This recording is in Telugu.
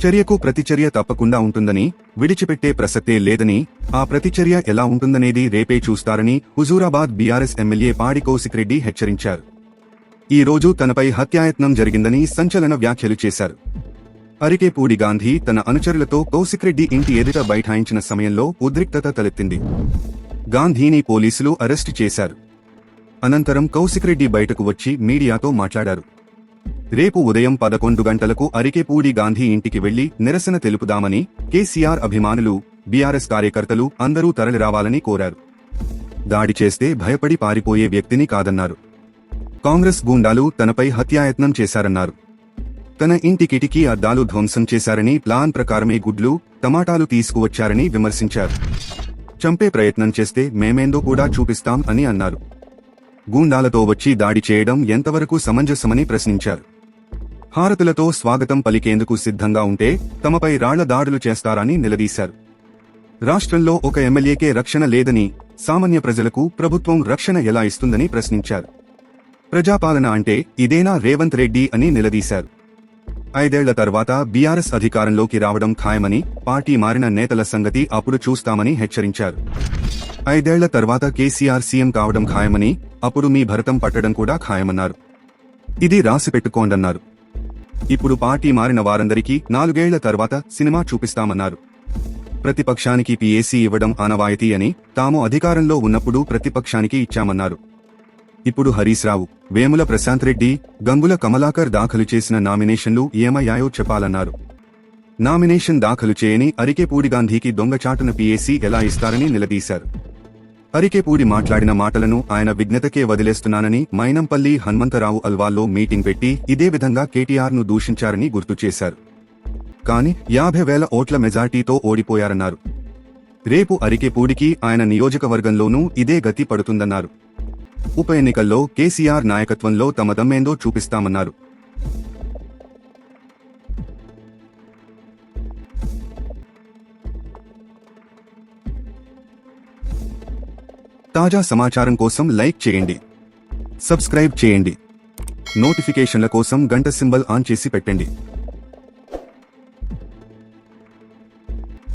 చర్యకు ప్రతిచర్య తప్పకుండా ఉంటుందని, విడిచిపెట్టే ప్రసక్తే లేదని, ఆ ప్రతిచర్య ఎలా ఉంటుందనేది రేపే చూస్తారని హుజూరాబాద్ బీఆర్ఎస్ ఎమ్మెల్యే పాడి కౌశిక్ హెచ్చరించారు. ఈ రోజు తనపై హత్యాయత్నం జరిగిందని సంచలన వ్యాఖ్యలు చేశారు. అరికేపూడి గాంధీ తన అనుచరులతో కౌశిక్ ఇంటి ఎదుట బైఠాయించిన సమయంలో ఉద్రిక్తత తలెత్తింది. గాంధీని పోలీసులు అరెస్టు చేశారు. అనంతరం కౌశిక్ బయటకు వచ్చి మీడియాతో మాట్లాడారు. రేపు ఉదయం 11 గంటలకు అరికేపూడి గాంధీ ఇంటికి వెళ్లి నిరసన తెలుపుదామని కేసీఆర్ అభిమానులు, బీఆర్ఎస్ కార్యకర్తలు అందరూ తరలిరావాలని కోరారు. దాడి చేస్తే భయపడి పారిపోయే వ్యక్తిని కాదన్నారు. కాంగ్రెస్ గూండాలు తనపై హత్యాయత్నం చేశారన్నారు. తన ఇంటి కిటికీ అద్దాలు ధ్వంసం చేశారని, ప్లాన్ ప్రకారమే గుడ్లు, టమాటాలు తీసుకువచ్చారని విమర్శించారు. చంపే ప్రయత్నం చేస్తే మేమేందో కూడా చూపిస్తాం అని అన్నారు. గూండాలతో వచ్చి దాడి చేయడం ఎంతవరకు సమంజసమని ప్రశ్నించారు. హారతులతో స్వాగతం పలికేందుకు సిద్ధంగా ఉంటే తమపై రాళ్ల దాడులు చేస్తారని నిలదీశారు. రాష్ట్రంలో ఒక ఎమ్మెల్యేకే రక్షణ లేదని, సామాన్య ప్రజలకు ప్రభుత్వం రక్షణ ఎలా ఇస్తుందని ప్రశ్నించారు. ప్రజాపాలన అంటే ఇదేనా రేవంత్ రెడ్డి అని నిలదీశారు. 5 ఏళ్ల తర్వాత బీఆర్ఎస్ అధికారంలోకి రావడం ఖాయమని, పార్టీ మారిన నేతల సంగతి అప్పుడు చూస్తామని హెచ్చరించారు. 5 ఏళ్ల తర్వాత కేసీఆర్ సీఎం కావడం ఖాయమని, అప్పుడు మీ భరతం పట్టడం కూడా ఖాయమన్నారు. ఇది రాసిపెట్టుకోండన్నారు. ఇప్పుడు పార్టీ మారిన వారందరికీ 4 ఏళ్ల తర్వాత సినిమా చూపిస్తామన్నారు. ప్రతిపక్షానికి పీఏసీ ఇవ్వడం ఆనవాయితీ అని, తాము అధికారంలో ఉన్నప్పుడు ప్రతిపక్షానికి ఇచ్చామన్నారు. ఇప్పుడు హరీశ్ రావు, వేముల ప్రశాంత్ రెడ్డి, గంగుల కమలాకర్ దాఖలు చేసిన నామినేషన్లు ఏమయ్యాయో చెప్పాలన్నారు. నామినేషన్ దాఖలు చేయని అరికేపూడి గాంధీకి దొంగచాటున పీఏసీ ఎలా ఇస్తారని నిలదీశారు. అరికేపూడి మాట్లాడిన మాటలను ఆయన విజ్ఞతకే వదిలేస్తున్నానని, మైనంపల్లి హనుమంతరావు అల్వాల్లో మీటింగ్ పెట్టి ఇదే విధంగా కేటీఆర్ను దూషించారని గుర్తు చేశారు. కాని 50,000 ఓట్ల మెజార్టీతో ఓడిపోయారన్నారు. రేపు అరికేపూడికి ఆయన నియోజకవర్గంలోనూ ఇదే గతి పడుతుందన్నారు. ఉప ఎన్నికల్లో కేసీఆర్ నాయకత్వంలో తమ దమ్మేందో చూపిస్తామన్నారు. తాజా సమాచారం కోసం లైక్ చేయండి, సబ్స్క్రైబ్ చేయండి, నోటిఫికేషన్ల కోసం గంట సింబల్ ఆన్ చేసి పెట్టండి.